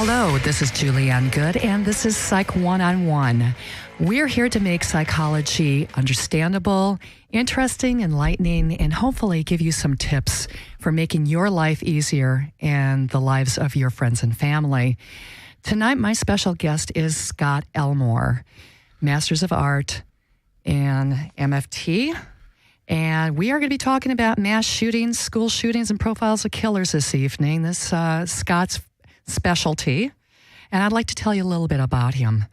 Hello, this is Julianne Good, and this is Psych One-on-One. We're here to make psychology understandable, interesting, enlightening, and hopefully give you some tips for making your life easier and the lives of your friends and family. Tonight, my special guest is Scott Elmore, Masters of Art and MFT. And we are going to be talking about mass shootings, school shootings, and profiles of killers this evening. This is Scott's specialty. And I'd like to tell you a little bit about him.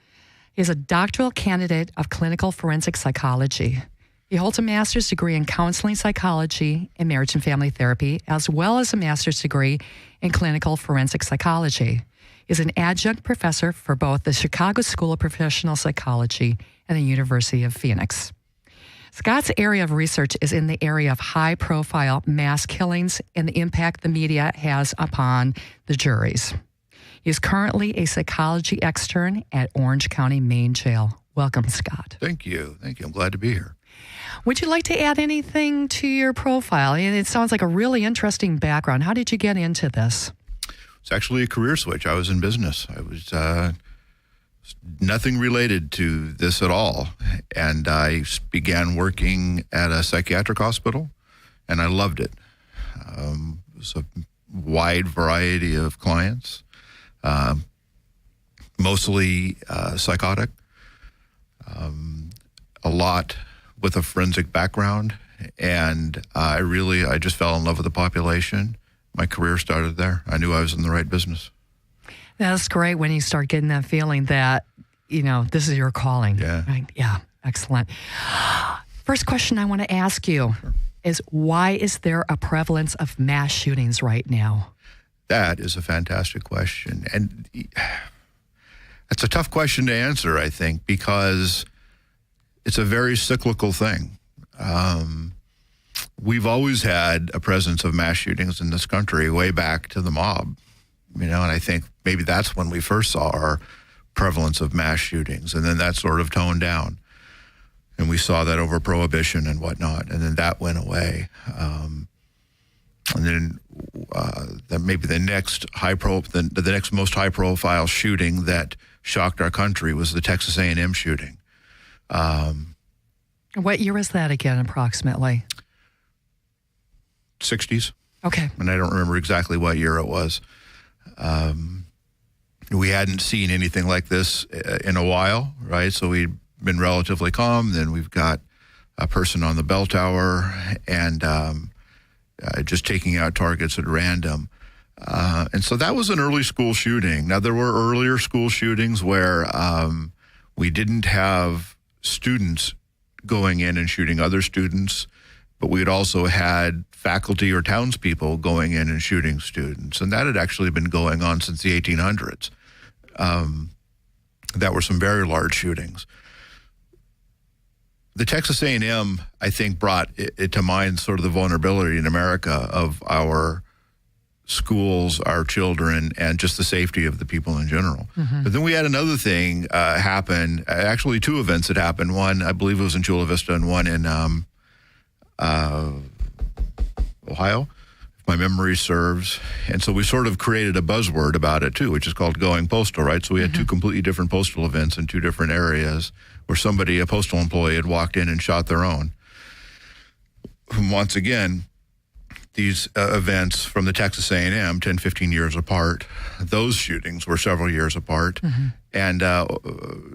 He's a doctoral candidate of clinical forensic psychology. He holds a master's degree in counseling psychology and marriage and family therapy, as well as a master's degree in clinical forensic psychology. He's an adjunct professor for both the Chicago School of Professional Psychology and the University of Phoenix. Scott's area of research is in the area of high-profile mass killings and the impact the media has upon the juries. He is currently a psychology extern at Orange County Main Jail. Welcome, Scott. Thank you. Thank you. I'm glad to be here. Would you like to add anything to your profile? It sounds like a really interesting background. How did you get into this? It's actually a career switch. I was in business. I was nothing related to this at all. And I began working at a psychiatric hospital, and I loved it. It was a wide variety of clients, mostly psychotic, a lot with a forensic background. And I just fell in love with the population. My career started there. I knew I was in the right business. That's great when you start getting that feeling that, this is your calling. Yeah. Right? Yeah. Excellent. First question I want to ask you is, why is there a prevalence of mass shootings right now? That is a fantastic question. And it's a tough question to answer, I think, because it's a very cyclical thing. We've always had a presence of mass shootings in this country way back to the mob. And I think maybe that's when we first saw our prevalence of mass shootings, and then that sort of toned down. And we saw that over Prohibition and whatnot, and then that went away. And then maybe the next the next most high-profile shooting that shocked our country was the Texas A&M shooting. What year was that again, approximately? 60s. Okay. And I don't remember exactly what year it was. We hadn't seen anything like this in a while, right? So we'd been relatively calm. Then we've got a person on the bell tower and just taking out targets at random. And so that was an early school shooting. Now, there were earlier school shootings where we didn't have students going in and shooting other students, but we'd also had faculty or townspeople going in and shooting students. And that had actually been going on since the 1800s. That were some very large shootings. The Texas A&M, I think, brought it to mind sort of the vulnerability in America of our schools, our children, and just the safety of the people in general. Mm-hmm. But then we had another thing happen, actually two events that happened. One, I believe it was in Chula Vista, and one in Ohio, if my memory serves. And so we sort of created a buzzword about it too, which is called going postal, right? So we had two completely different postal events in two different areas where a postal employee had walked in and shot their own. Once again, these events from the Texas A&M, 10, 15 years apart, those shootings were several years apart. Mm-hmm. And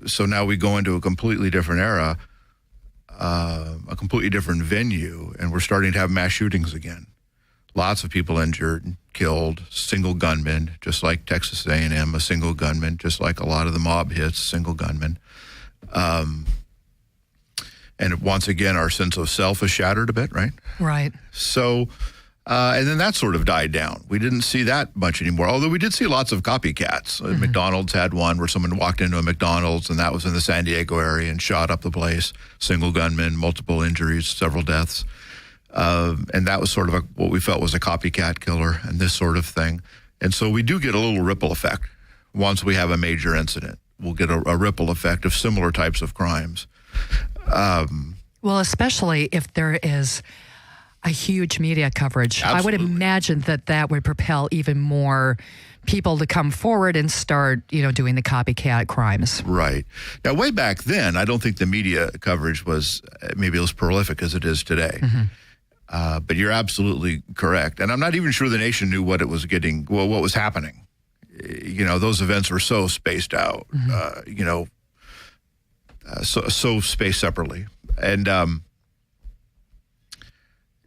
so now we go into a completely different era, a completely different venue, and we're starting to have mass shootings again. Lots of people injured, killed, single gunmen, just like Texas A&M, a single gunman, just like a lot of the mob hits, single gunmen. And once again, our sense of self is shattered a bit, right? Right. So, and then that sort of died down. We didn't see that much anymore, although we did see lots of copycats. Mm-hmm. McDonald's had one where someone walked into a McDonald's, and that was in the San Diego area, and shot up the place. Single gunman, multiple injuries, several deaths. And that was sort of what we felt was a copycat killer and this sort of thing. And so we do get a little ripple effect. Once we have a major incident, we'll get a ripple effect of similar types of crimes. Well, especially if there is a huge media coverage. Absolutely. I would imagine that would propel even more people to come forward and start, doing the copycat crimes. Right. Now, way back then, I don't think the media coverage was maybe as prolific as it is today. But you're absolutely correct. And I'm not even sure the nation knew what it was getting, what was happening. Those events were so spaced out, so spaced separately. And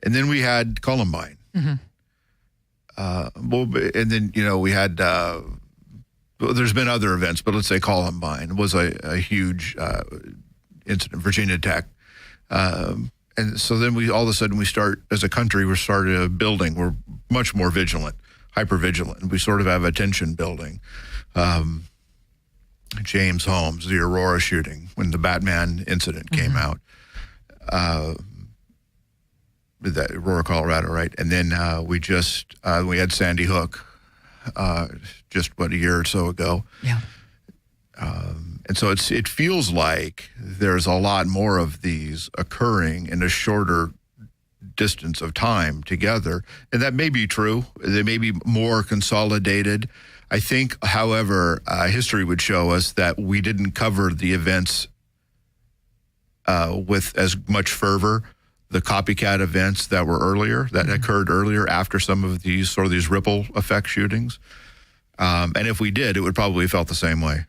then we had Columbine. And then, we had, there's been other events, but let's say Columbine was a huge incident, Virginia Tech. And so then all of a sudden as a country, we're started building. We're much more vigilant, hyper vigilant. We sort of have attention building. James Holmes, the Aurora shooting, when the Batman incident came out. That Aurora, Colorado, right? And then we had Sandy Hook just a year or so ago. Yeah. And so it feels like there's a lot more of these occurring in a shorter distance of time together. And that may be true. They may be more consolidated. I think, however, history would show us that we didn't cover the events with as much fervor, the copycat events that were earlier, that occurred earlier after some of these ripple effect shootings. And if we did, it would probably have felt the same way.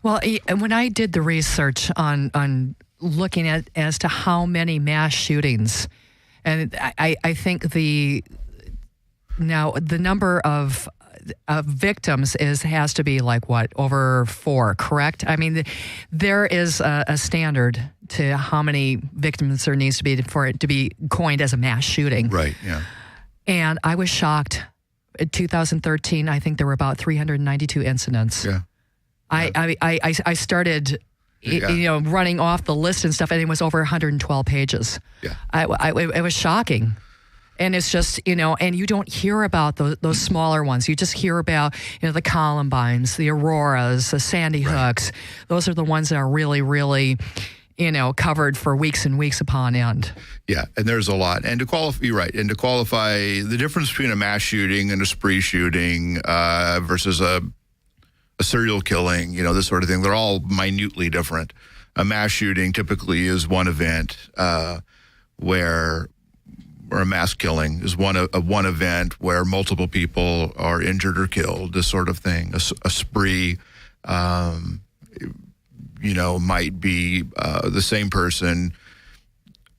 Well, when I did the research on looking at as to how many mass shootings, and I think the number of victims has to be over 4, correct? I mean, there is a standard to how many victims there needs to be for it to be coined as a mass shooting. Right, yeah. And I was shocked. In 2013, I think there were about 392 incidents. Yeah. I started, running off the list and stuff, and it was over 112 pages. Yeah. It was shocking. And it's just, and you don't hear about those smaller ones. You just hear about, the Columbines, the Auroras, the Sandy Hooks. Those are the ones that are really, really, covered for weeks and weeks upon end. Yeah, and there's a lot. And you're right. And to qualify the difference between a mass shooting and a spree shooting versus a serial killing, this sort of thing, they're all minutely different. A mass shooting typically is one event or a mass killing is one event where multiple people are injured or killed, this sort of thing. A spree, might be the same person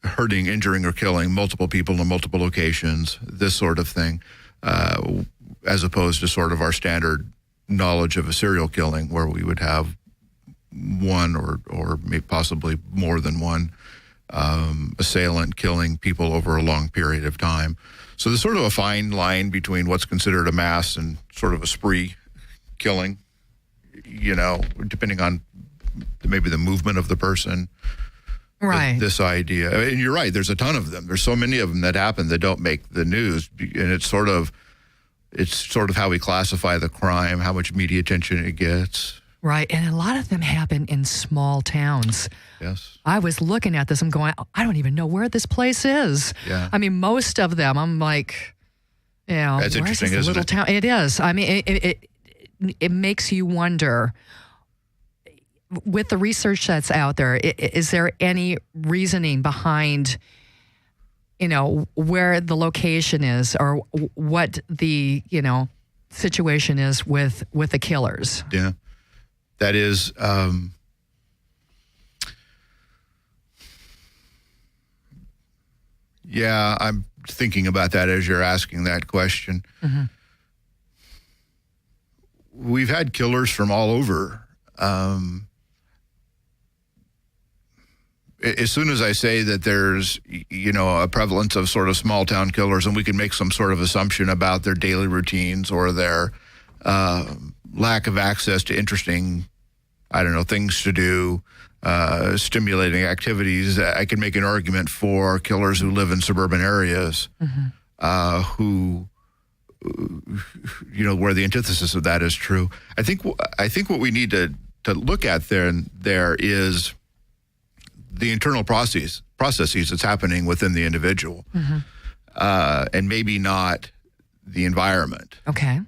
hurting, injuring, or killing multiple people in multiple locations, this sort of thing, as opposed to sort of our standard knowledge of a serial killing where we would have one or maybe possibly more than one assailant killing people over a long period of time. So there's sort of a fine line between what's considered a mass and sort of a spree killing, depending on maybe the movement of the person. Right. This idea. And you're right, there's a ton of them. There's so many of them that happen that don't make the news. And it's sort of how we classify the crime, how much media attention it gets. Right. And a lot of them happen in small towns. Yes. I was looking at this, I'm going, I don't even know where this place is. Yeah. I mean, most of them, I'm like, that's interesting, isn't little it? town? It is. I mean, it makes you wonder, with the research that's out there, is there any reasoning behind, where the location is or what the, situation is with the killers? Yeah. That is, I'm thinking about that as you're asking that question. Mm-hmm. We've had killers from all over. As soon as I say that there's, a prevalence of sort of small town killers, and we can make some sort of assumption about their daily routines or their lack of access to interesting, things to do, stimulating activities, I can make an argument for killers who live in suburban areas, who, where the antithesis of that is true. I think what we need to look at there is the internal processes that's happening within the individual, and maybe not the environment. Okay.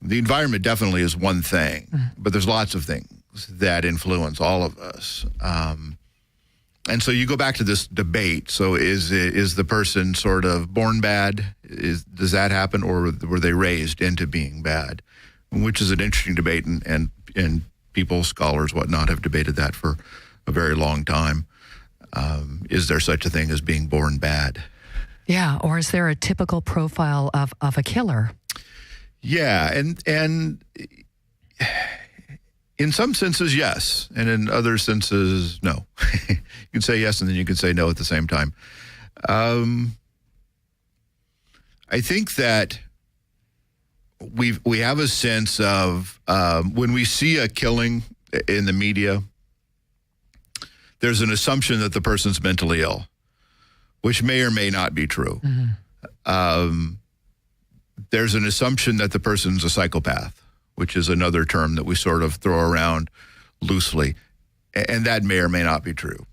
The environment definitely is one thing, but there's lots of things that influence all of us. And so you go back to this debate. So is the person sort of born bad? Does that happen, or were they raised into being bad? Which is an interesting debate, and people, scholars, whatnot, have debated that for a very long time. Is there such a thing as being born bad? Yeah, or is there a typical profile of a killer? Yeah, and in some senses, yes, and in other senses, no. You can say yes, and then you can say no at the same time. I think that we have a sense of when we see a killing in the media, there's an assumption that the person's mentally ill, which may or may not be true. There's an assumption that the person's a psychopath, which is another term that we sort of throw around loosely. And that may or may not be true.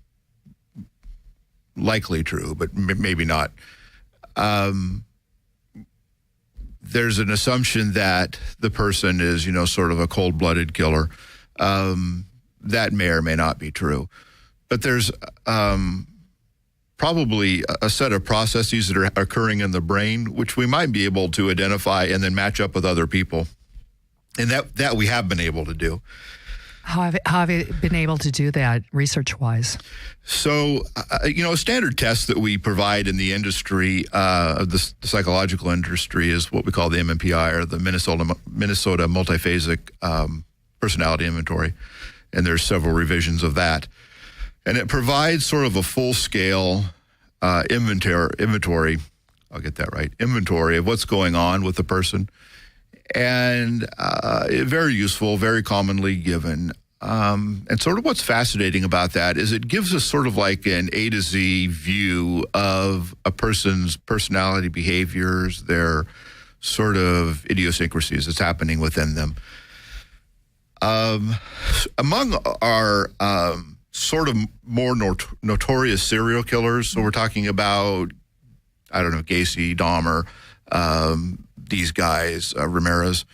Likely true, but maybe not. There's an assumption that the person is, sort of a cold-blooded killer. That may or may not be true. But there's probably a set of processes that are occurring in the brain, which we might be able to identify and then match up with other people. And that we have been able to do. How have you been able to do that research-wise? So, a standard test that we provide in the industry, the psychological industry, is what we call the MMPI, or the Minnesota Multiphasic Personality Inventory. And there's several revisions of that. And it provides sort of a full-scale inventory, I'll get that right, inventory of what's going on with the person. And very useful, very commonly given. And sort of what's fascinating about that is it gives us sort of like an A to Z view of a person's personality behaviors, their sort of idiosyncrasies that's happening within them. Among our sort of more notorious serial killers, so we're talking about, I don't know, Gacy, Dahmer, these guys, Ramirez,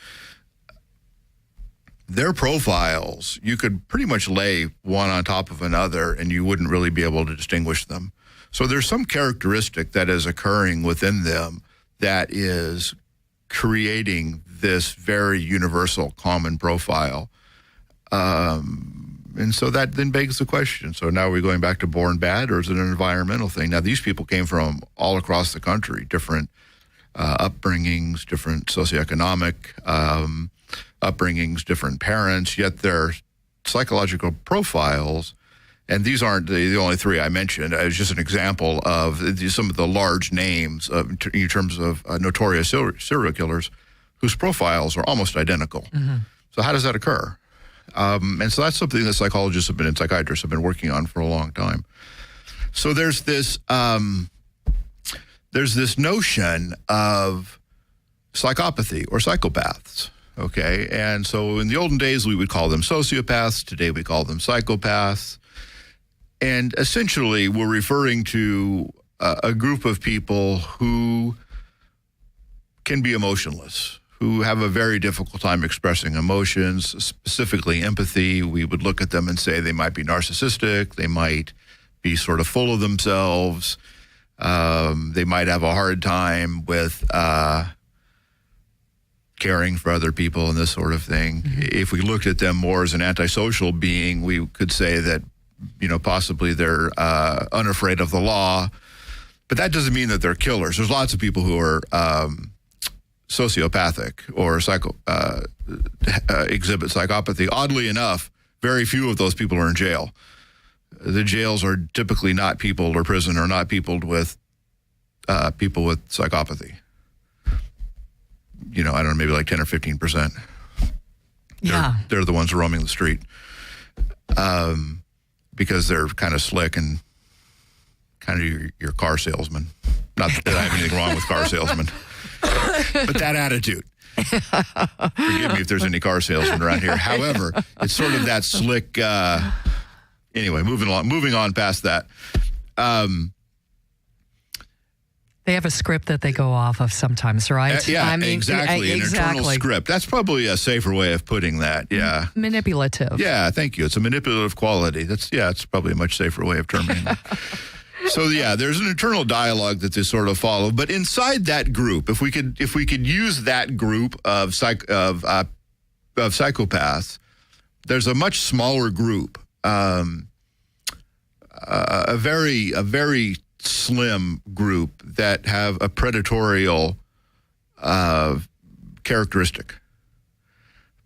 their profiles, you could pretty much lay one on top of another and you wouldn't really be able to distinguish them. So there's some characteristic that is occurring within them that is creating this very universal common profile. And so that then begs the question. So now are we going back to born bad, or is it an environmental thing? Now, these people came from all across the country, different upbringings, different socioeconomic upbringings, different parents, yet their psychological profiles, and these aren't the only three I mentioned, it's just an example of some of the large names in terms of notorious serial killers whose profiles are almost identical. So how does that occur? And so that's something that psychologists have been and psychiatrists have been working on for a long time. So there's this notion of psychopathy or psychopaths, okay? And so in the olden days, we would call them sociopaths. Today, we call them psychopaths. And essentially, we're referring to a group of people who can be emotionless, who have a very difficult time expressing emotions, specifically empathy. We would look at them and say they might be narcissistic, they might be sort of full of themselves, they might have a hard time with caring for other people and this sort of thing. If we looked at them more as an antisocial being, we could say that, possibly they're unafraid of the law, but that doesn't mean that they're killers. There's lots of people who are sociopathic or exhibit psychopathy. Oddly enough, very few of those people are in jail. The jails are typically not peopled, or prison are not peopled with people with psychopathy. I don't know, maybe like 10 or 15%. Yeah. They're the ones roaming the street because they're kind of slick and kind of your car salesman. Not that I have anything wrong with car salesmen. But that attitude. Forgive me if there's any car salesmen around here. However, it's sort of that slick anyway, moving on past that. They have a script that they go off of sometimes, right? Yeah, exactly. An internal script. That's probably a safer way of putting that. Yeah. Manipulative. Yeah, thank you. It's a manipulative quality. It's probably a much safer way of terming it. So yeah, there's an internal dialogue that they sort of follow. But inside that group, if we could use that group of psychopaths, there's a much smaller group, a very slim group that have a predatorial characteristic.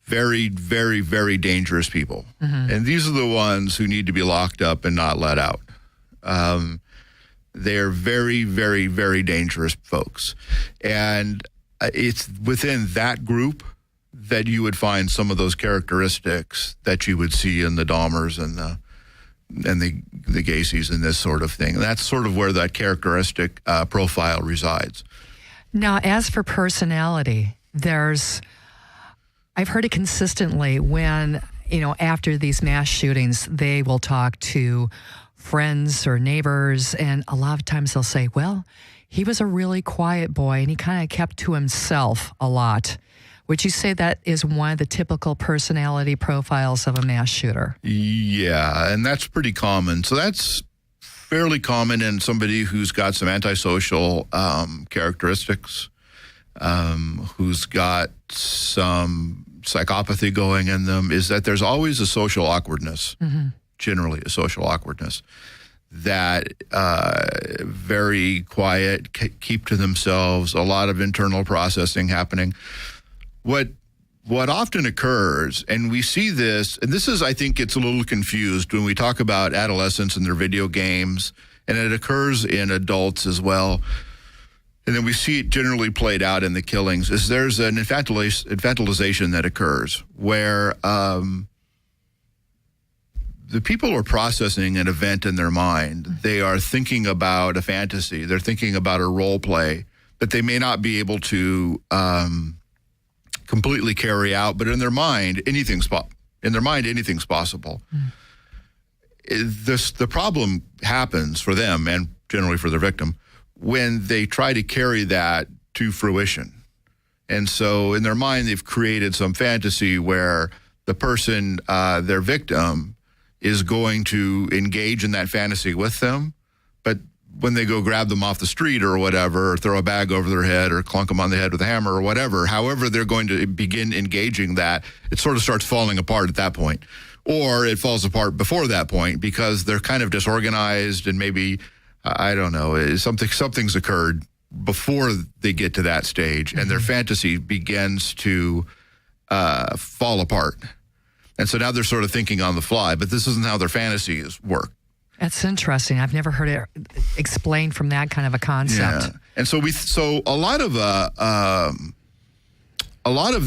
Very, very, very dangerous people. And these are the ones who need to be locked up and not let out. They're very, very, very dangerous folks. And it's within that group that you would find some of those characteristics that you would see in the Dahmers and the Gacy's and this sort of thing. And that's sort of where that characteristic profile resides. Now, as for personality, I've heard it consistently when, after these mass shootings, they will talk to friends or neighbors, and a lot of times they'll say, well, he was a really quiet boy and he kind of kept to himself a lot. Would you say that is one of the typical personality profiles of a mass shooter? Yeah, and that's pretty common. So that's fairly common in somebody who's got some antisocial characteristics, who's got some psychopathy going in them, is that there's always a social awkwardness, generally a social awkwardness, that very quiet, keep to themselves, a lot of internal processing happening. What often occurs, and we see this, and this is, I think, it's a little confused when we talk about adolescents and their video games, and it occurs in adults as well. And then we see it generally played out in the killings, is there's an infantilization that occurs where the people are processing an event in their mind. They are thinking about a fantasy. They're thinking about a role play that they may not be able to completely carry out, but in their mind, anything's possible. The problem happens for them and generally for their victim when they try to carry that to fruition. And so in their mind, they've created some fantasy where the person, their victim, is going to engage in that fantasy with them, but when they go grab them off the street or whatever, or throw a bag over their head or clunk them on the head with a hammer or whatever, however they're going to begin engaging that, it sort of starts falling apart at that point. Or it falls apart before that point because they're kind of disorganized and maybe, I don't know, something's occurred before they get to that stage and their fantasy begins to fall apart. And so now they're sort of thinking on the fly, but this isn't how their fantasies work. That's interesting. I've never heard it explained from that kind of a concept. Yeah. And so a lot of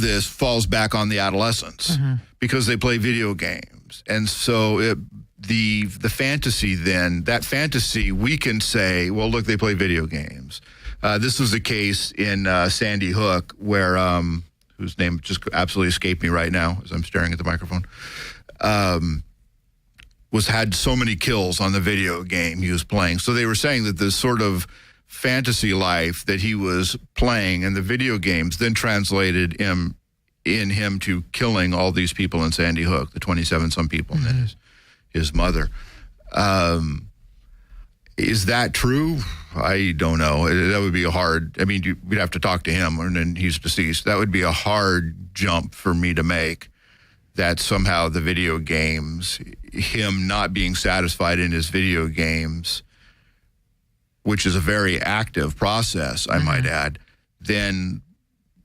this falls back on the adolescents because they play video games. And so the fantasy then, that fantasy, we can say, well, look, they play video games. This was the case in Sandy Hook where, whose name just absolutely escaped me right now as I'm staring at the microphone, had so many kills on the video game he was playing. So they were saying that this sort of fantasy life that he was playing in the video games then translated in him to killing all these people in Sandy Hook, the 27-some people, and then his mother. Is that true? I don't know. That would be we'd have to talk to him, and then he's deceased. That would be a hard jump for me to make, that somehow the video games, him not being satisfied in his video games, which is a very active process, I might add, then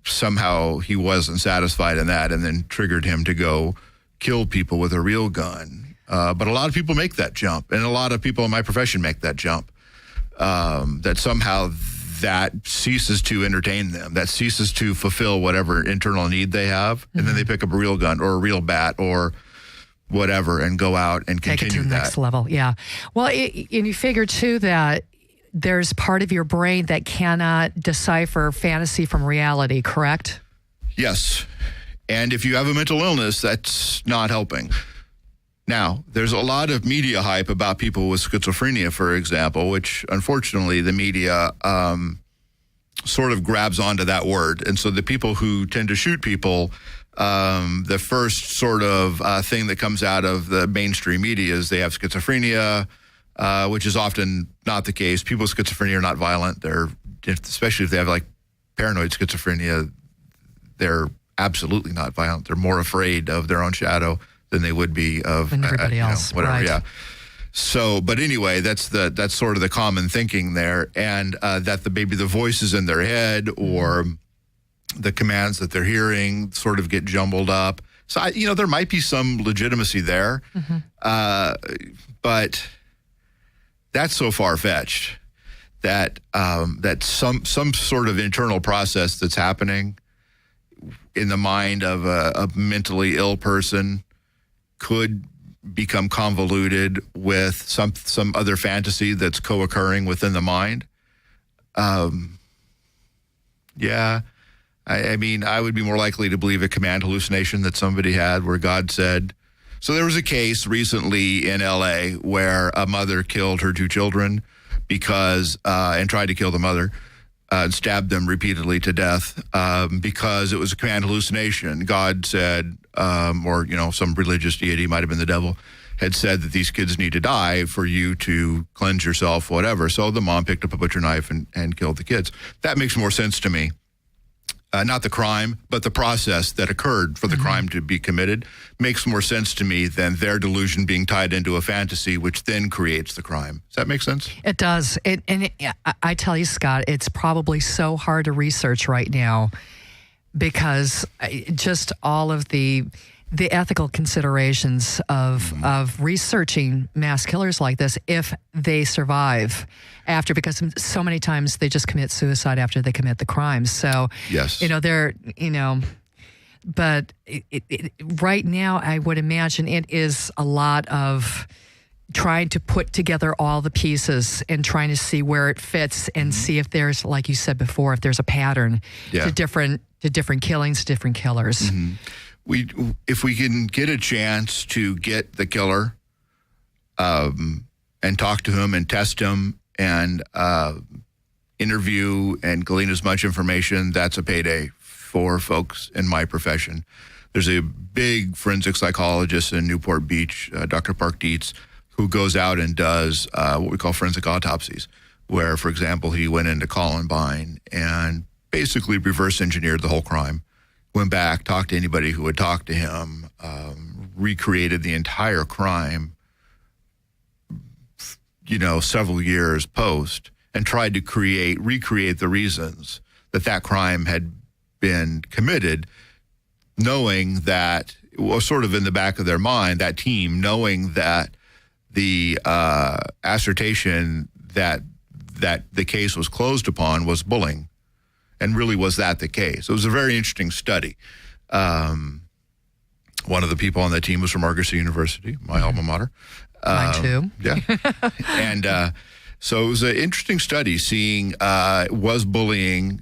somehow he wasn't satisfied in that and then triggered him to go kill people with a real gun. But a lot of people make that jump, and a lot of people in my profession make that jump, that somehow that ceases to entertain them, that ceases to fulfill whatever internal need they have, and then they pick up a real gun or a real bat or whatever and go out and continue that. Take it to the next level, yeah. Well, and you figure, too, that there's part of your brain that cannot decipher fantasy from reality, correct? Yes. And if you have a mental illness, that's not helping. Now, there's a lot of media hype about people with schizophrenia, for example, which unfortunately the media sort of grabs onto that word. And so the people who tend to shoot people, the first sort of thing that comes out of the mainstream media is they have schizophrenia, which is often not the case. People with schizophrenia are not violent. Especially if they have like paranoid schizophrenia, they're absolutely not violent. They're more afraid of their own shadow than they would be of everybody else. Whatever, right. Yeah. So, but anyway, that's sort of the common thinking there, and that maybe the voices in their head or the commands that they're hearing sort of get jumbled up. So, there might be some legitimacy there, but that's so far-fetched that some sort of internal process that's happening in the mind of a mentally ill person could become convoluted with some other fantasy that's co-occurring within the mind. Yeah. I mean, I would be more likely to believe a command hallucination that somebody had where God said. So there was a case recently in L.A. where a mother killed her 2 children and tried to kill the mother and stabbed them repeatedly to death because it was a command hallucination. God said, or some religious deity, might have been the devil, had said that these kids need to die for you to cleanse yourself, whatever. So the mom picked up a butcher knife and killed the kids. That makes more sense to me. Not the crime, but the process that occurred for the crime to be committed makes more sense to me than their delusion being tied into a fantasy, which then creates the crime. Does that make sense? It does. I tell you, Scott, it's probably so hard to research right now because just all of the ethical considerations of researching mass killers like this, if they survive after, because so many times they just commit suicide after they commit the crimes. So, yes, but right now I would imagine it is a lot of trying to put together all the pieces and trying to see where it fits and see if there's, like you said before, if there's a pattern to different killings, different killers. If we can get a chance to get the killer and talk to him and test him and interview and glean as much information, that's a payday for folks in my profession. There's a big forensic psychologist in Newport Beach, Dr. Park Dietz, who goes out and does what we call forensic autopsies, where, for example, he went into Columbine and basically reverse engineered the whole crime. Went back, talked to anybody who would talk to him, recreated the entire crime, several years post, and tried to recreate the reasons that crime had been committed, knowing that, sort of in the back of their mind, that team, knowing that the assertion that the case was closed upon was bullying. And really, was that the case? It was a very interesting study. One of the people on that team was from Argosy University, my alma mater. Mine too. Yeah. And so it was an interesting study seeing was bullying,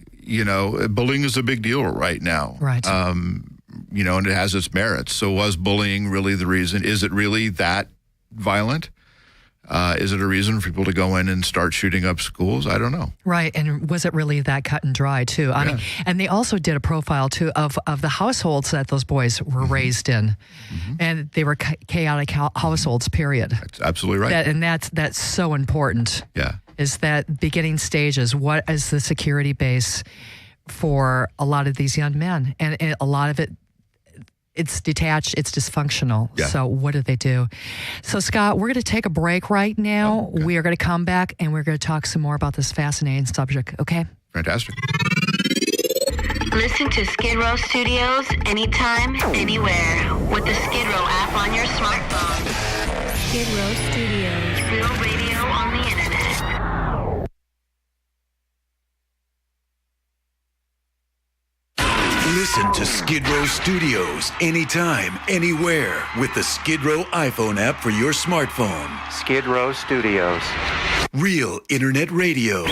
bullying is a big deal right now. Right. And it has its merits. So was bullying really the reason? Is it really that violent? Is it a reason for people to go in and start shooting up schools? I don't know. Right. And was it really that cut and dry, too? I mean, and they also did a profile, too, of the households that those boys were raised in. And they were chaotic households, period. That's absolutely right. And that's so important. Yeah. Is that beginning stages, what is the security base for a lot of these young men? And a lot of it, it's detached, it's dysfunctional. Yeah. So what do they do? So Scott, we're going to take a break right now. Okay. We are going to come back and we're going to talk some more about this fascinating subject, okay? Fantastic. Listen to Skidrow Studios anytime, anywhere with the Skidrow app on your smartphone. Skidrow Studios. Real radio on the internet. Listen to Skidrow Studios anytime, anywhere with the Skidrow iPhone app for your smartphone. Skidrow Studios. Real internet radio.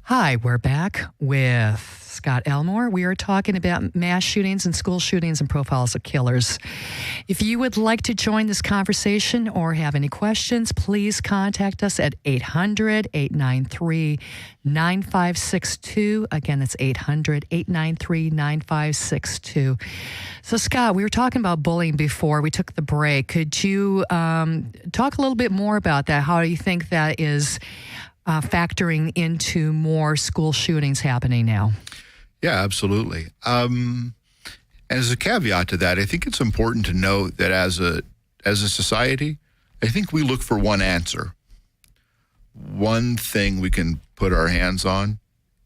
Hi, we're back with Scott Elmore. We are talking about mass shootings and school shootings and profiles of killers. If you would like to join this conversation or have any questions, please contact us at 800-893-9562. Again, that's 800-893-9562. So, Scott, we were talking about bullying before we took the break. Could you talk a little bit more about that? How do you think that is factoring into more school shootings happening now? Yeah, absolutely. As a caveat to that, I think it's important to note that as a society, I think we look for one answer, one thing we can put our hands on,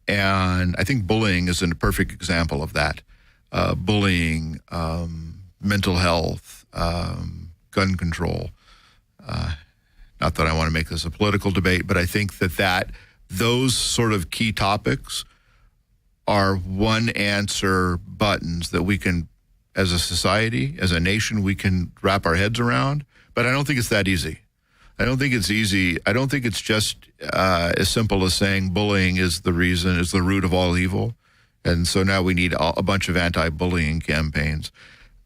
and I think bullying is a perfect example of that. Bullying, mental health, gun control. Not that I want to make this a political debate, but I think that those sort of key topics are one answer buttons that we can, as a society, as a nation, we can wrap our heads around. But I don't think it's that easy. I don't think it's easy. I don't think it's just as simple as saying bullying is the reason, is the root of all evil. And so now we need a bunch of anti-bullying campaigns.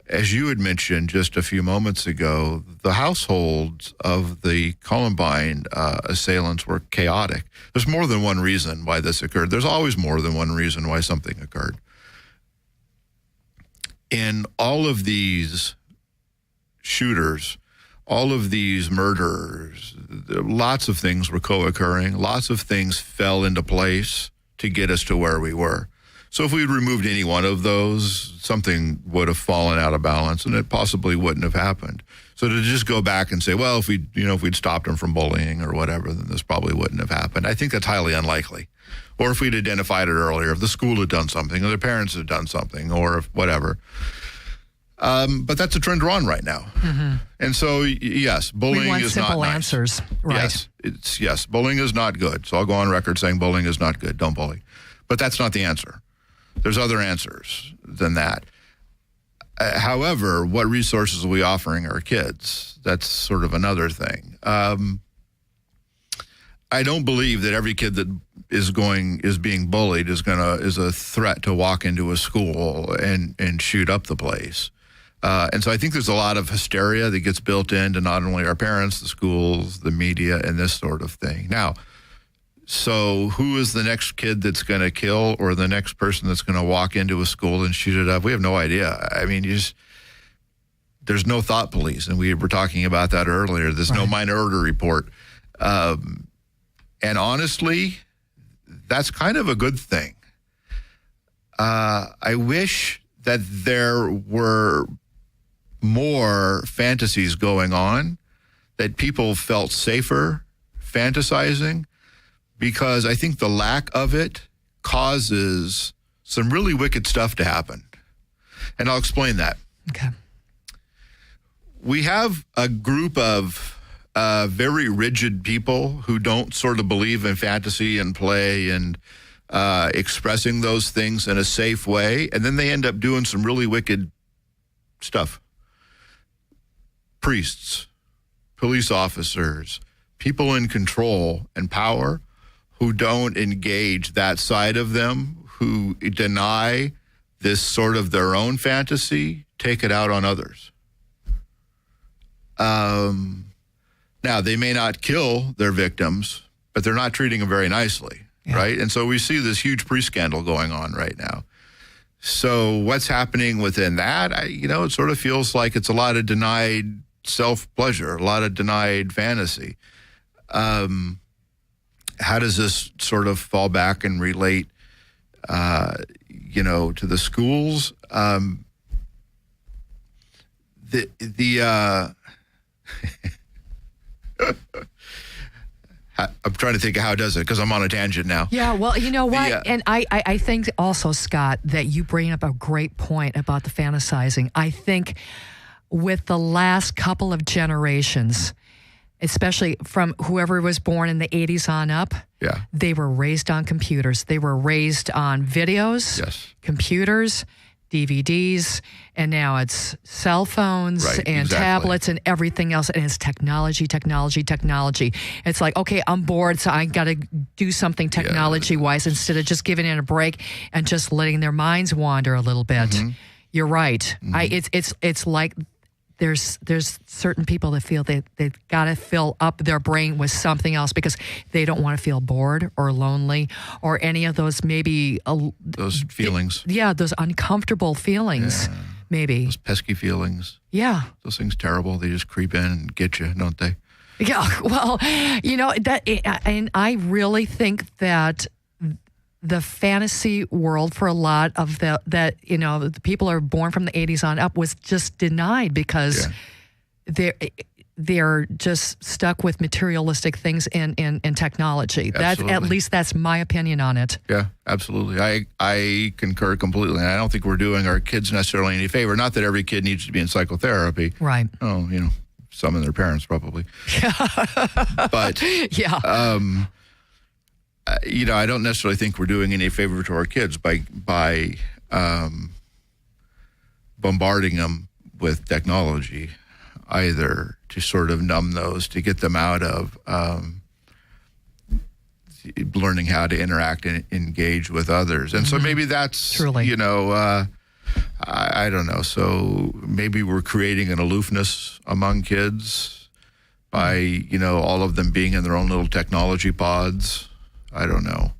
As you had mentioned just a few moments ago, the households of the Columbine assailants were chaotic. There's more than one reason why this occurred. There's always more than one reason why something occurred. In all of these shooters, all of these murderers, lots of things were co-occurring. Lots of things fell into place to get us to where we were. So if we'd removed any one of those, something would have fallen out of balance, and it possibly wouldn't have happened. So to just go back and say, well, if we'd stopped them from bullying or whatever, then this probably wouldn't have happened. I think that's highly unlikely. Or if we'd identified it earlier, if the school had done something, or their parents had done something, or if whatever. But that's a trend we're on right now. Mm-hmm. And so, yes, bullying is not nice. We want simple answers, right? Yes, bullying is not good. So I'll go on record saying bullying is not good. Don't bully. But that's not the answer. There's other answers than that. However, what resources are we offering our kids? That's sort of another thing. I don't believe that every kid that is being bullied is a threat to walk into a school and shoot up the place. And so I think there's a lot of hysteria that gets built into not only our parents, the schools, the media, and this sort of thing. Now, so who is the next kid that's going to kill, or the next person that's going to walk into a school and shoot it up? We have no idea. I mean, there's no thought police, and we were talking about that earlier. There's no minority report. And honestly, that's kind of a good thing. I wish that there were more fantasies going on, that people felt safer fantasizing, because I think the lack of it causes some really wicked stuff to happen. And I'll explain that. Okay. We have a group of very rigid people who don't sort of believe in fantasy and play and expressing those things in a safe way, and then they end up doing some really wicked stuff. Priests, police officers, people in control and power who don't engage that side of them, who deny this sort of their own fantasy, take it out on others. Now, they may not kill their victims, but they're not treating them very nicely, right? And so we see this huge pre-scandal going on right now. So what's happening within that? It sort of feels like it's a lot of denied self-pleasure, a lot of denied fantasy. How does this sort of fall back and relate, to the schools? I'm trying to think of how it does it, because I'm on a tangent now. Yeah, well, you know what? And I think also, Scott, that you bring up a great point about the fantasizing. I think with the last couple of generations, especially from whoever was born in the 80s on up, they were raised on computers. They were raised on videos, computers, DVDs, and now it's cell phones Right, and exactly. tablets and everything else. And it's technology. It's like, okay, I'm bored, so I got to do something technology-wise instead of just giving it a break and just letting their minds wander a little bit. Mm-hmm. You're right. It's like there's certain people that feel they've got to fill up their brain with something else because they don't want to feel bored or lonely or any of those maybe Those feelings. those uncomfortable feelings, maybe. Those pesky feelings. Yeah. Those things terrible. They just creep in and get you, don't they? Yeah. Well, and I really think that the fantasy world for a lot of the people are born from the 80s on up was just denied because they're just stuck with materialistic things and technology. Absolutely. At least that's my opinion on it. Yeah, absolutely. I concur completely. And I don't think we're doing our kids necessarily any favor. Not that every kid needs to be in psychotherapy. Right. Oh, some of their parents probably. But Yeah. I don't necessarily think we're doing any favor to our kids by bombarding them with technology either, to sort of numb those, to get them out of learning how to interact and engage with others. And so maybe that's, Truly. I don't know. So maybe we're creating an aloofness among kids by, all of them being in their own little technology pods. I don't know.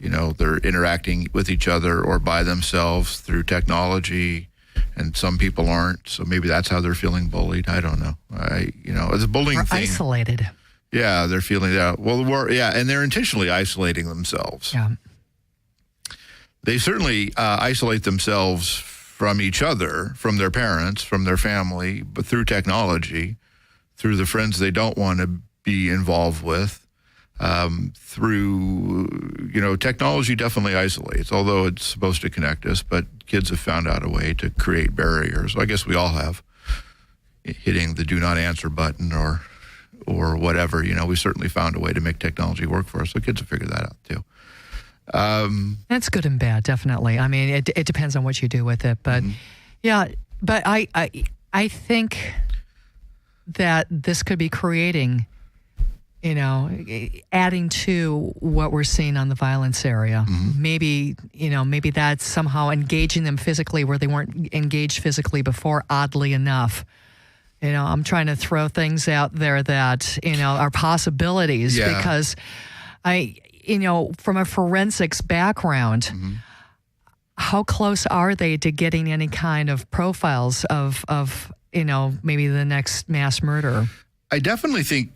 They're interacting with each other or by themselves through technology, and some people aren't. So maybe that's how they're feeling bullied. I don't know. It's a bullying thing. Isolated. Yeah, they're feeling that. Well, and they're intentionally isolating themselves. Yeah. They certainly isolate themselves from each other, from their parents, from their family, but through technology, through the friends they don't want to be involved with. Through, technology definitely isolates, although it's supposed to connect us, but kids have found out a way to create barriers. I guess we all have, hitting the do not answer button or whatever. We certainly found a way to make technology work for us. So kids have figured that out too. That's good and bad, definitely. I mean, it depends on what you do with it, but but I think that this could be creating, adding to what we're seeing on the violence area. Mm-hmm. Maybe that's somehow engaging them physically where they weren't engaged physically before, oddly enough. I'm trying to throw things out there that, are possibilities because from a forensics background, how close are they to getting any kind of profiles of maybe the next mass murder? I definitely think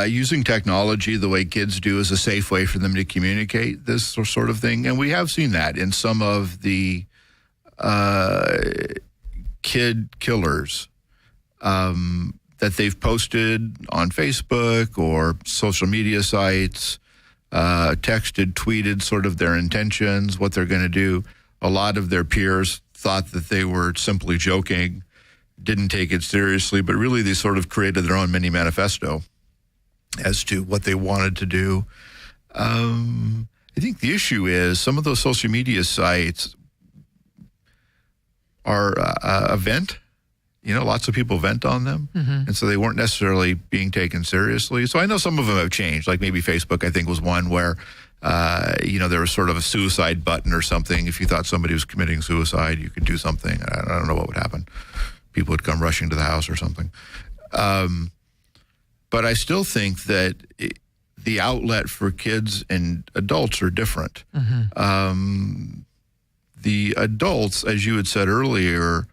using technology the way kids do is a safe way for them to communicate this sort of thing. And we have seen that in some of the kid killers that they've posted on Facebook or social media sites, texted, tweeted sort of their intentions, what they're going to do. A lot of their peers thought that they were simply joking, didn't take it seriously, but really they sort of created their own mini manifesto as to what they wanted to do. I think the issue is some of those social media sites are a vent. Lots of people vent on them, and so they weren't necessarily being taken seriously. So I know some of them have changed, like maybe Facebook, I think, was one where, there was sort of a suicide button or something. If you thought somebody was committing suicide, you could do something. I don't know what would happen. People would come rushing to the house or something. But I still think that the outlet for kids and adults are different. The adults, as you had said earlier,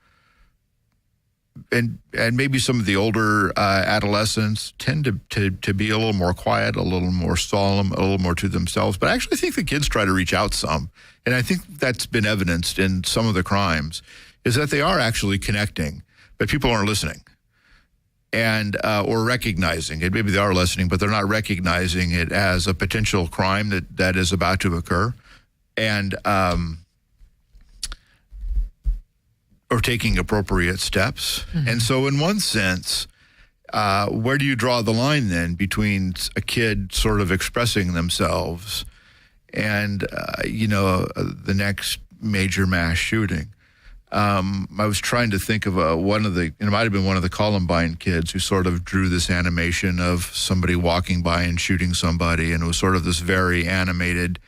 and maybe some of the older adolescents tend to be a little more quiet, a little more solemn, a little more to themselves. But I actually think the kids try to reach out some. And I think that's been evidenced in some of the crimes, is that they are actually connecting, but people aren't listening and or recognizing it. Maybe they are listening, but they're not recognizing it as a potential crime that is about to occur. And or taking appropriate steps. And so in one sense, where do you draw the line then between a kid sort of expressing themselves and, the next major mass shooting? I was trying to think of it might have been one of the Columbine kids who sort of drew this animation of somebody walking by and shooting somebody, and it was sort of this very animated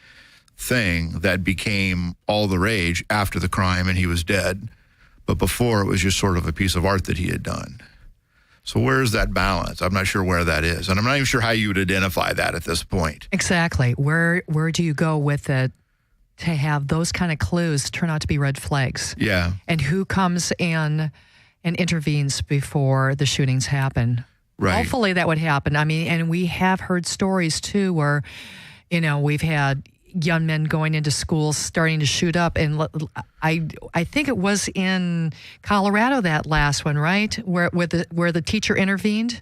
thing that became all the rage after the crime and he was dead. But before, it was just sort of a piece of art that he had done. So where's that balance? I'm not sure where that is. And I'm not even sure how you would identify that at this point. Exactly. Where do you go with it to have those kind of clues turn out to be red flags? Yeah. And who comes in and intervenes before the shootings happen? Right. Hopefully that would happen. I mean, and we have heard stories too where, we've had young men going into schools starting to shoot up. And I think it was in Colorado, that last one, right? Where the teacher intervened.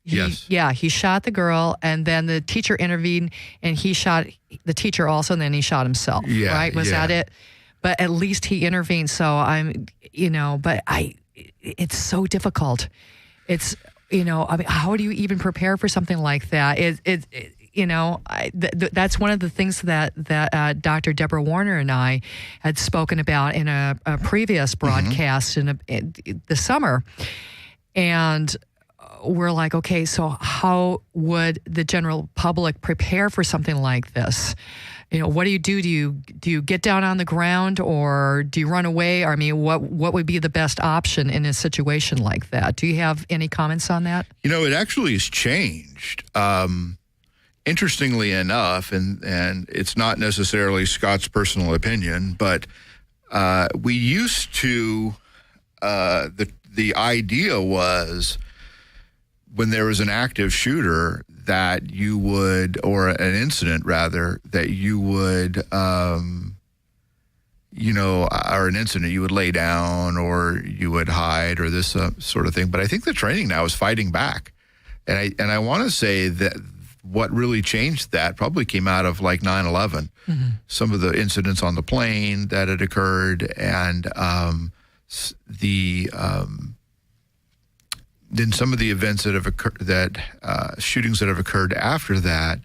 Yes. Yeah, he shot the girl, and then the teacher intervened, and he shot the teacher also, and then he shot himself. Yeah, right? Was that it? But at least he intervened. So it's so difficult. It's, how do you even prepare for something like that? That's one of the things that Dr. Deborah Warner and I had spoken about in a previous broadcast in the summer. And we're like, okay, so how would the general public prepare for something like this? What do you do? Do you get down on the ground, or do you run away? Or, I mean, what would be the best option in a situation like that? Do you have any comments on that? It actually has changed. Interestingly enough, and it's not necessarily Scott's personal opinion, but we used to, the idea was when there was an active shooter that you would, or an incident rather, that you would, or an incident, you would lay down or you would hide or this sort of thing. But I think the training now is fighting back. And I want to say that what really changed that probably came out of like 9/11, some of the incidents on the plane that had occurred, and then some of the events that have occurred, shootings that have occurred after that.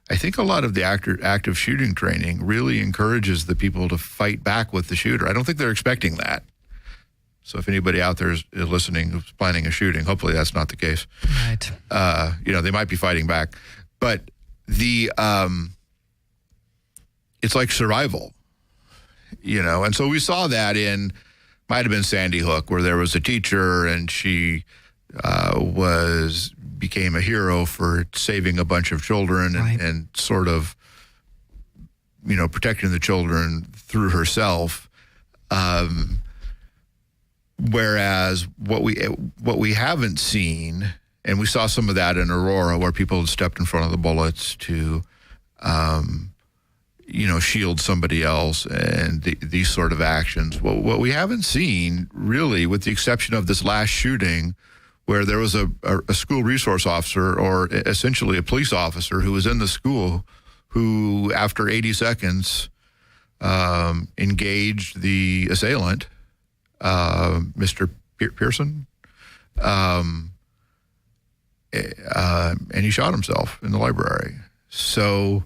I think a lot of the active shooting training really encourages the people to fight back with the shooter. I don't think they're expecting that. So if anybody out there is listening who's planning a shooting, hopefully that's not the case. Right. They might be fighting back. But it's like survival, and so we saw that might have been Sandy Hook, where there was a teacher and she became a hero for saving a bunch of children and sort of, protecting the children through herself. Whereas what we haven't seen, and we saw some of that in Aurora, where people had stepped in front of the bullets to, shield somebody else, and these sort of actions. What we haven't seen, really, with the exception of this last shooting, where there was a school resource officer, or essentially a police officer, who was in the school, who, after 80 seconds, engaged the assailant, Mr. Pearson, and he shot himself in the library. So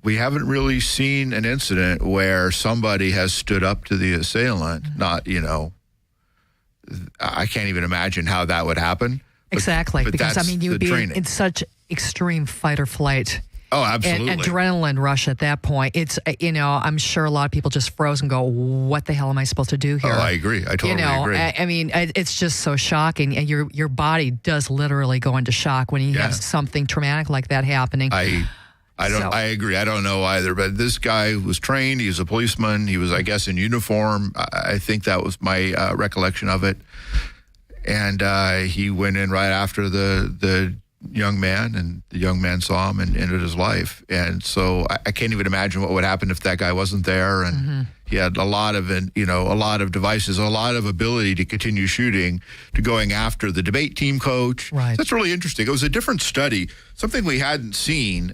we haven't really seen an incident where somebody has stood up to the assailant. Not, I can't even imagine how that would happen. Exactly, but because you would be training. in such extreme fight or flight. Oh, absolutely. And adrenaline rush at that point. It's, I'm sure a lot of people just froze and go, what the hell am I supposed to do here? Oh, I agree. I totally agree. It's just so shocking. And your body does literally go into shock when you have something traumatic like that happening. I agree. I don't know either. But this guy was trained. He was a policeman. He was, I guess, in uniform. I think that was my recollection of it. And he went in right after the young man, and the young man saw him and ended his life. And so I can't even imagine what would happen if that guy wasn't there. And he had a lot of devices, a lot of ability to continue shooting, to going after the debate team coach. Right. That's really interesting. It was a different study, something we hadn't seen.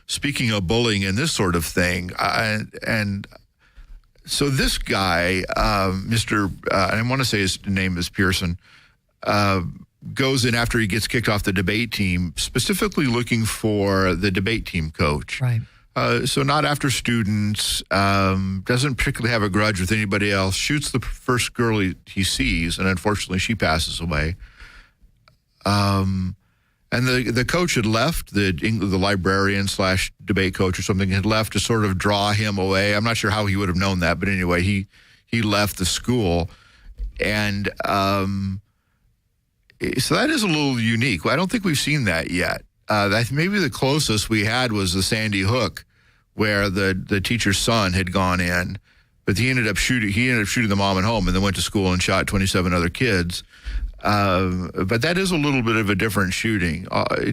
Speaking of bullying and this sort of thing, and so this guy, Mr. I want to say his name is Pearson, goes in after he gets kicked off the debate team, specifically looking for the debate team coach. Right. So not after students, doesn't particularly have a grudge with anybody else, shoots the first girl he sees, and unfortunately she passes away. And the coach had left, the librarian / debate coach or something had left to sort of draw him away. I'm not sure how he would have known that, but anyway, he left the school. And so that is a little unique. I don't think we've seen that yet. Maybe the closest we had was the Sandy Hook, where the teacher's son had gone in, but he ended up shooting the mom at home and then went to school and shot 27 other kids. But that is a little bit of a different shooting.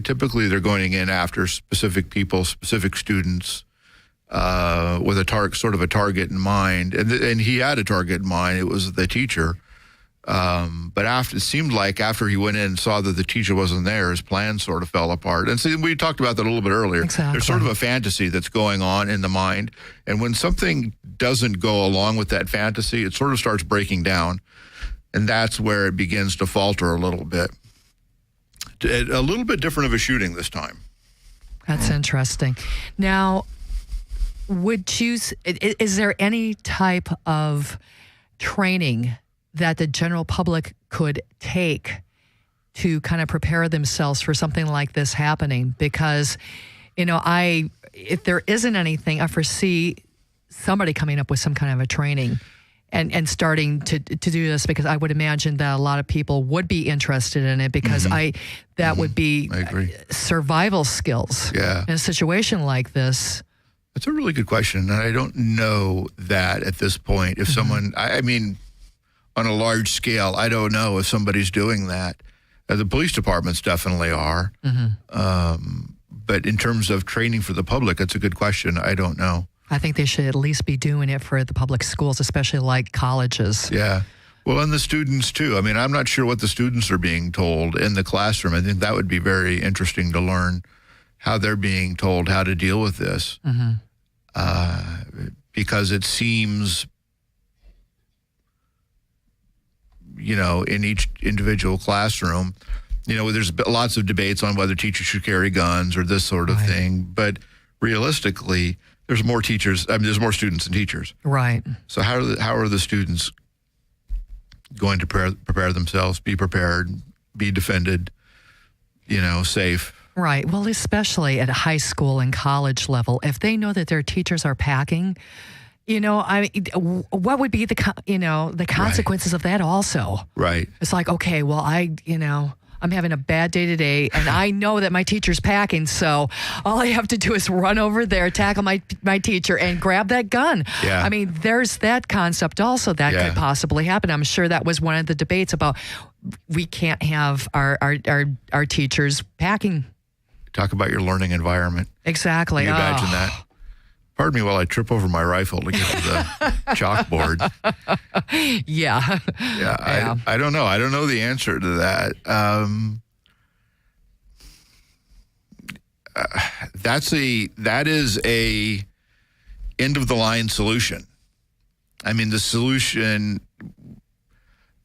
Typically, they're going in after specific people, specific students, with a sort of a target in mind. And he had a target in mind. It was the teacher. But it seemed like after he went in and saw that the teacher wasn't there, his plan sort of fell apart. And so we talked about that a little bit earlier. Exactly. There's sort of a fantasy that's going on in the mind. And when something doesn't go along with that fantasy, it sort of starts breaking down. And that's where it begins to falter a little bit. A little bit different of a shooting this time. That's interesting. Now, is there any type of training that the general public could take to kind of prepare themselves for something like this happening? Because, if there isn't anything, I foresee somebody coming up with some kind of a training and starting to do this, because I would imagine that a lot of people would be interested in it, because would be I agree. Survival skills in a situation like this. That's a really good question. And I don't know that at this point. If someone, I mean, on a large scale, I don't know if somebody's doing that. The police departments definitely are. But in terms of training for the public, that's a good question. I don't know. I think they should at least be doing it for the public schools, especially like colleges. Yeah. Well, and the students too. I mean, I'm not sure what the students are being told in the classroom. I think that would be very interesting to learn how they're being told how to deal with this. Because it seems, in each individual classroom, there's lots of debates on whether teachers should carry guns or this sort of thing. But realistically, there's more teachers. I mean, there's more students than teachers. Right. So how are the students going to prepare themselves, be prepared, be defended, safe? Right. Well, especially at high school and college level, if they know that their teachers are packing, what would be the consequences of that also? Right. It's like, okay, well, I'm having a bad day today, and I know that my teacher's packing, so all I have to do is run over there, tackle my teacher, and grab that gun. Yeah. I mean, there's that concept also that could possibly happen. I'm sure that was one of the debates about we can't have our teachers packing. Talk about your learning environment. Exactly. Can you imagine that? Pardon me while I trip over my rifle to get to the chalkboard. Yeah. I don't know. I don't know the answer to that. That is a end of the line solution. I mean, the solution,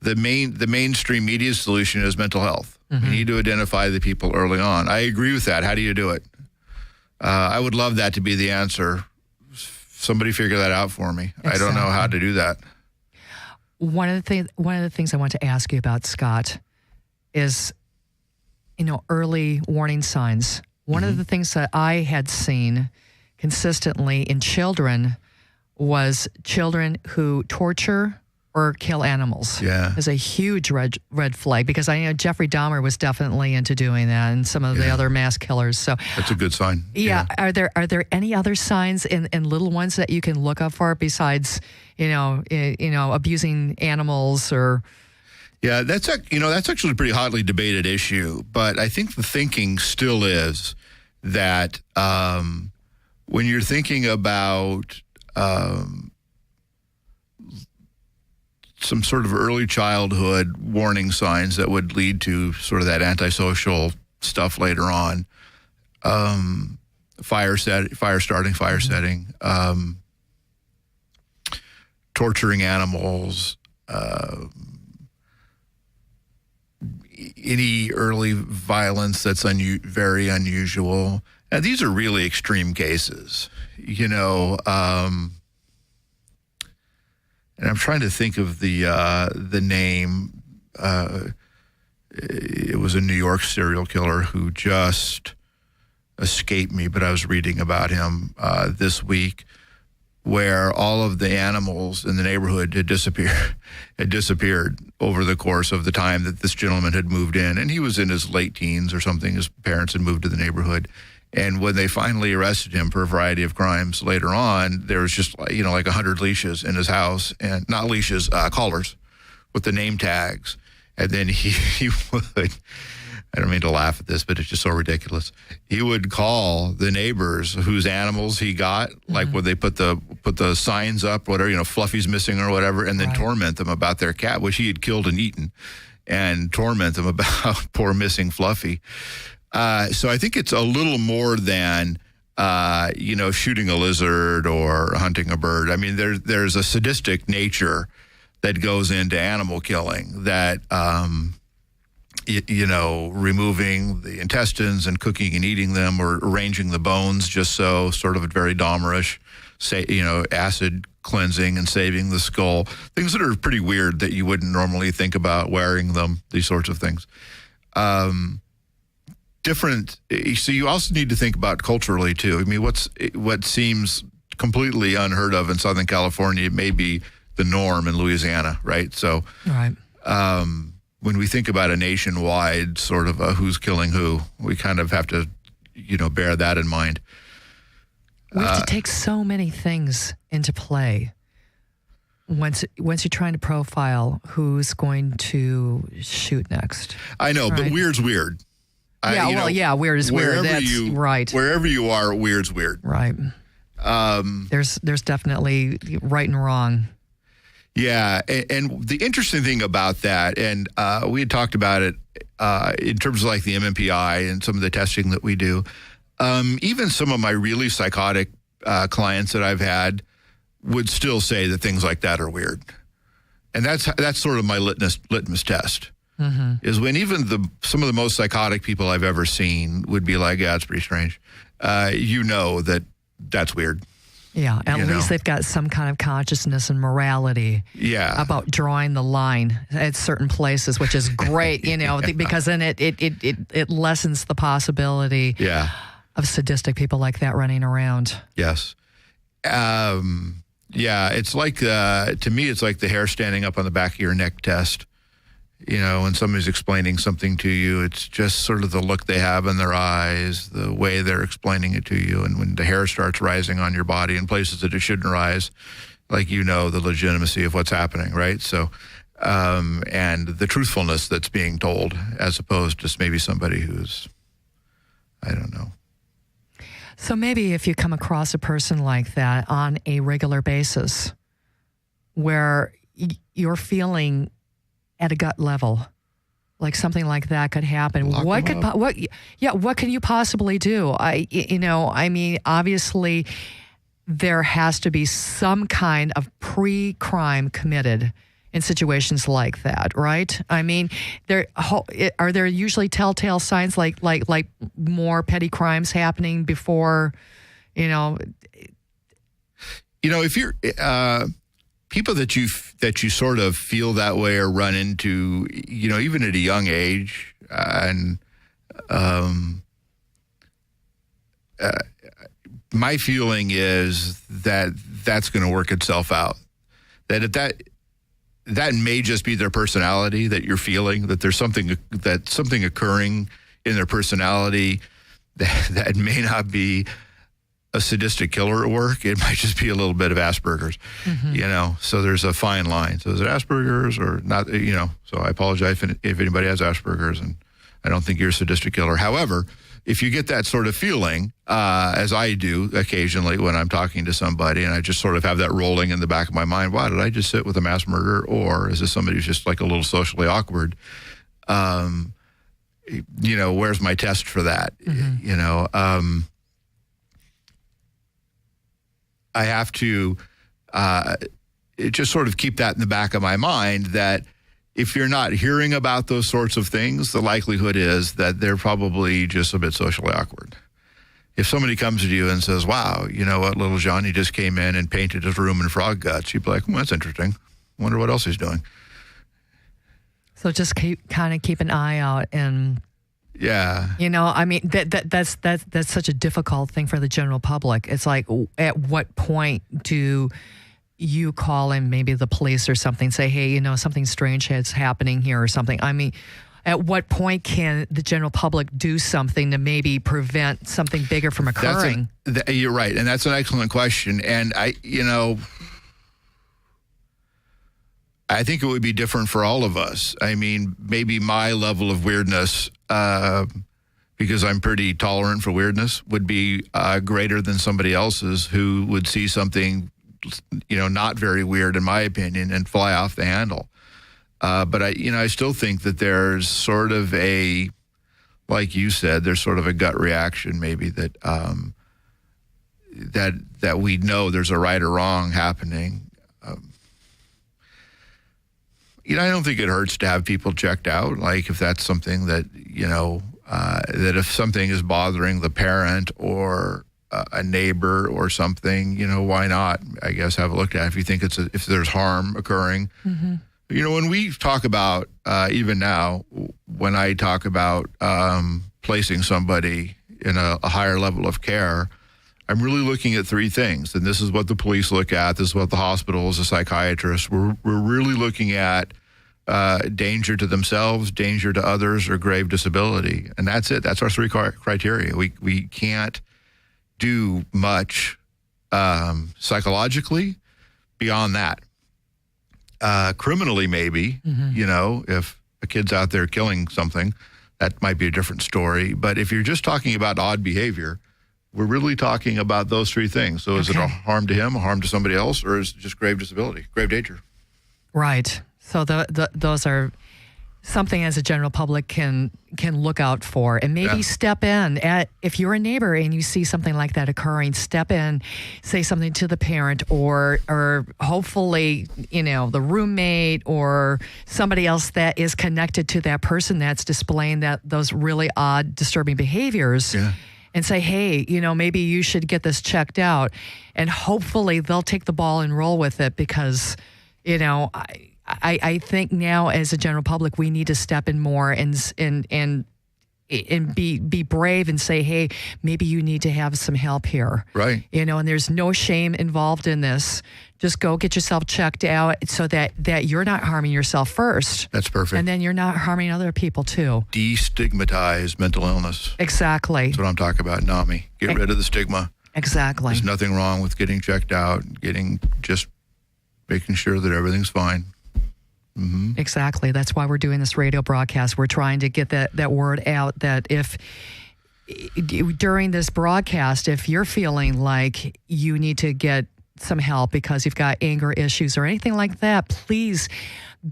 the mainstream media solution is mental health. You need to identify the people early on. I agree with that. How do you do it? I would love that to be the answer. Somebody figure that out for me. Exactly. I don't know how to do that. One of the things I want to ask you about, Scott, is, early warning signs. One of the things that I had seen consistently in children was children who torture or kill animals. Yeah. Is a huge red flag, because I know Jeffrey Dahmer was definitely into doing that, and some of the other mass killers. So that's a good sign. Yeah. Are there any other signs in little ones that you can look up for besides, abusing animals or? Yeah, that's actually a pretty hotly debated issue, but I think the thinking still is that when you're thinking about some sort of early childhood warning signs that would lead to sort of that antisocial stuff later on. Fire setting, torturing animals, any early violence that's very unusual. And these are really extreme cases, and I'm trying to think of the name. It was a New York serial killer who just escaped me, but I was reading about him this week, where all of the animals in the neighborhood had disappeared over the course of the time that this gentleman had moved in. And he was in his late teens or something. His parents had moved to the neighborhood. And when they finally arrested him for a variety of crimes later on, there was just, like 100 leashes in his house, and not leashes, collars with the name tags. And then he would, I don't mean to laugh at this, but it's just so ridiculous. He would call the neighbors whose animals he got, like when they put the signs up, whatever, Fluffy's missing or whatever, and then torment them about their cat, which he had killed and eaten, and torment them about poor missing Fluffy. So I think it's a little more than, shooting a lizard or hunting a bird. I mean, there's a sadistic nature that goes into animal killing that, removing the intestines and cooking and eating them, or arranging the bones just so, sort of a very Dahmerish, acid cleansing and saving the skull. Things that are pretty weird that you wouldn't normally think about, wearing them, these sorts of things. Different. So you also need to think about culturally too. I mean, what seems completely unheard of in Southern California may be the norm in Louisiana, right? So, when we think about a nationwide sort of who's killing who, we kind of have to, bear that in mind. We have to take so many things into play once you're trying to profile who's going to shoot next. I know, right? But weird's weird. Weird is weird. That's right. Wherever you are, weird's weird. Right. There's definitely right and wrong. Yeah, and the interesting thing about that, and we had talked about it in terms of like the MMPI and some of the testing that we do, even some of my really psychotic clients that I've had would still say that things like that are weird. And that's sort of my litmus test. Mm-hmm. Is when even some of the most psychotic people I've ever seen would be like, yeah, it's pretty strange. That's weird. Yeah, at least they've got some kind of consciousness and morality about drawing the line at certain places, which is great, because then it lessens the possibility of sadistic people like that running around. Yes. It's like, to me, it's like the hair standing up on the back of your neck test. When somebody's explaining something to you, it's just sort of the look they have in their eyes, the way they're explaining it to you. And when the hair starts rising on your body in places that it shouldn't rise, like, the legitimacy of what's happening, right? So, and the truthfulness that's being told, as opposed to maybe somebody who's, I don't know. So maybe if you come across a person like that on a regular basis, where you're feeling at a gut level, like something like that could happen. What can you possibly do? Obviously there has to be some kind of pre-crime committed in situations like that, right? I mean, are there usually telltale signs like more petty crimes happening before, if you're people that you sort of feel that way or run into, even at a young age, and my feeling is that that's going to work itself out. That may just be their personality that you're feeling, that there's something occurring in their personality that may not be a sadistic killer at work. It might just be a little bit of Asperger's, so there's a fine line. So is it Asperger's or not, so I apologize if anybody has Asperger's, and I don't think you're a sadistic killer. However, if you get that sort of feeling, as I do occasionally when I'm talking to somebody, and I just sort of have that rolling in the back of my mind, wow, did I just sit with a mass murderer, or is this somebody who's just like a little socially awkward? Where's my test for that? Mm-hmm. I have to just sort of keep that in the back of my mind, that if you're not hearing about those sorts of things, the likelihood is that they're probably just a bit socially awkward. if somebody comes to you and says, wow, you know what, little Johnny just came in and painted his room in frog guts, you'd be like, well, that's interesting. Wonder what else he's doing. So just keep an eye out, and yeah, you know, I mean, that's such a difficult thing for the general public. It's like, at what point do you call in maybe the police or something, say, hey, you know, something strange is happening here or something? I mean, at what point can the general public do something to maybe prevent something bigger from occurring? You're right, and that's an excellent question. And I think it would be different for all of us. I mean, maybe my level of weirdness, because I'm pretty tolerant for weirdness, would be greater than somebody else's who would see something, you know, not very weird in my opinion and fly off the handle. But I still think that there's sort of like you said, there's sort of a gut reaction maybe that that we know there's a right or wrong happening. I don't think it hurts to have people checked out. Like if that's something that, that if something is bothering the parent or a neighbor or something, why not, I guess, have a look at it if you think if there's harm occurring. Mm-hmm. When we talk about, even now, when I talk about placing somebody in a higher level of care, I'm really looking at three things. And this is what the police look at. This is what the hospital as a psychiatrist. We're really looking at danger to themselves, danger to others, or grave disability. And that's it. That's our three criteria. We can't do much psychologically beyond that. Criminally, maybe, mm-hmm. If a kid's out there killing something, that might be a different story. But if you're just talking about odd behavior, we're really talking about those three things. So is it a harm to him, a harm to somebody else, or is it just grave disability, grave danger? Right. So those are something as a general public can look out for, and maybe step in. If you're a neighbor and you see something like that occurring, step in, say something to the parent, or hopefully, the roommate or somebody else that is connected to that person that's displaying those really odd, disturbing behaviors. Yeah. And say, hey, maybe you should get this checked out. And hopefully they'll take the ball and roll with it because, I think now as a general public, we need to step in more and be brave and say, hey, maybe you need to have some help here. Right. And there's no shame involved in this. Just go get yourself checked out so that you're not harming yourself first. That's perfect. And then you're not harming other people too. Destigmatize mental illness. Exactly. That's what I'm talking about, NAMI. Get rid of the stigma. Exactly. There's nothing wrong with getting checked out, just making sure that everything's fine. Mm-hmm. Exactly. That's why we're doing this radio broadcast. We're trying to get that word out that if during this broadcast, if you're feeling like you need to get some help because you've got anger issues or anything like that, please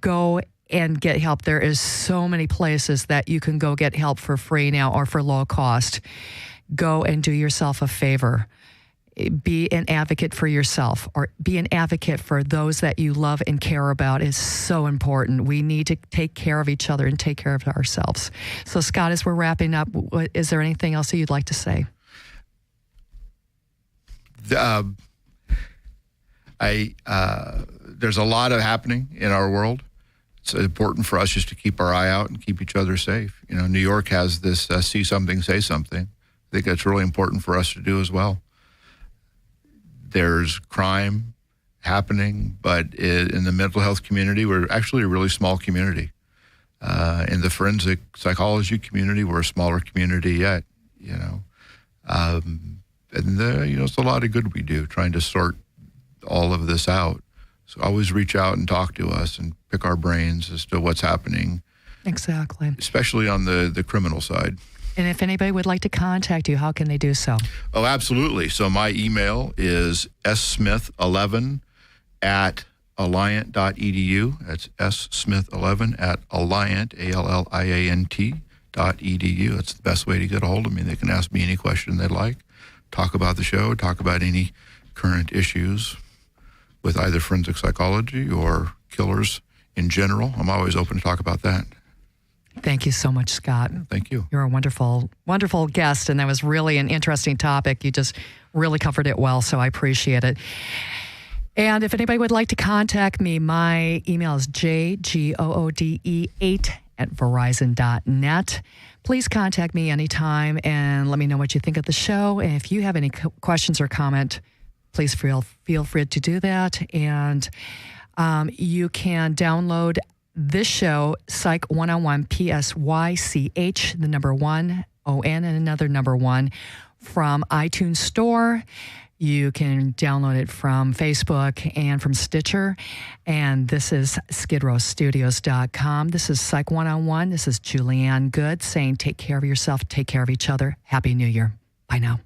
go and get help. There is so many places that you can go get help for free now or for low cost. Go and do yourself a favor. Be an advocate for yourself, or be an advocate for those that you love and care about is so important. We need to take care of each other and take care of ourselves. So, Scott, as we're wrapping up, is there anything else that you'd like to say? There's a lot of happening in our world. It's important for us just to keep our eye out and keep each other safe. New York has this see something, say something. I think that's really important for us to do as well. There's crime happening, but in the mental health community, we're actually a really small community. In the forensic psychology community, we're a smaller community yet, and it's a lot of good we do trying to sort all of this out. So always reach out and talk to us and pick our brains as to what's happening. Exactly. Especially on the criminal side. And if anybody would like to contact you, how can they do so? Oh, absolutely. So my email is smith11@alliant.edu. That's smith11@alliant, ALLIANT.edu. That's the best way to get a hold of me. They can ask me any question they'd like, talk about the show, talk about any current issues with either forensic psychology or killers in general. I'm always open to talk about that. Thank you so much, Scott. Thank you. You're a wonderful, wonderful guest, and that was really an interesting topic. You just really covered it well, so I appreciate it. And if anybody would like to contact me, my email is jgoode8@verizon.net. Please contact me anytime and let me know what you think of the show. And if you have any questions or comment, please feel free to do that. And you can download this show, Psych 101, PSYCH, the number 1, ON, and another number 1, from iTunes Store. You can download it from Facebook and from Stitcher. And this is skidrowstudios.com. This is Psych 101. This is Julianne Good saying take care of yourself, take care of each other. Happy New Year. Bye now.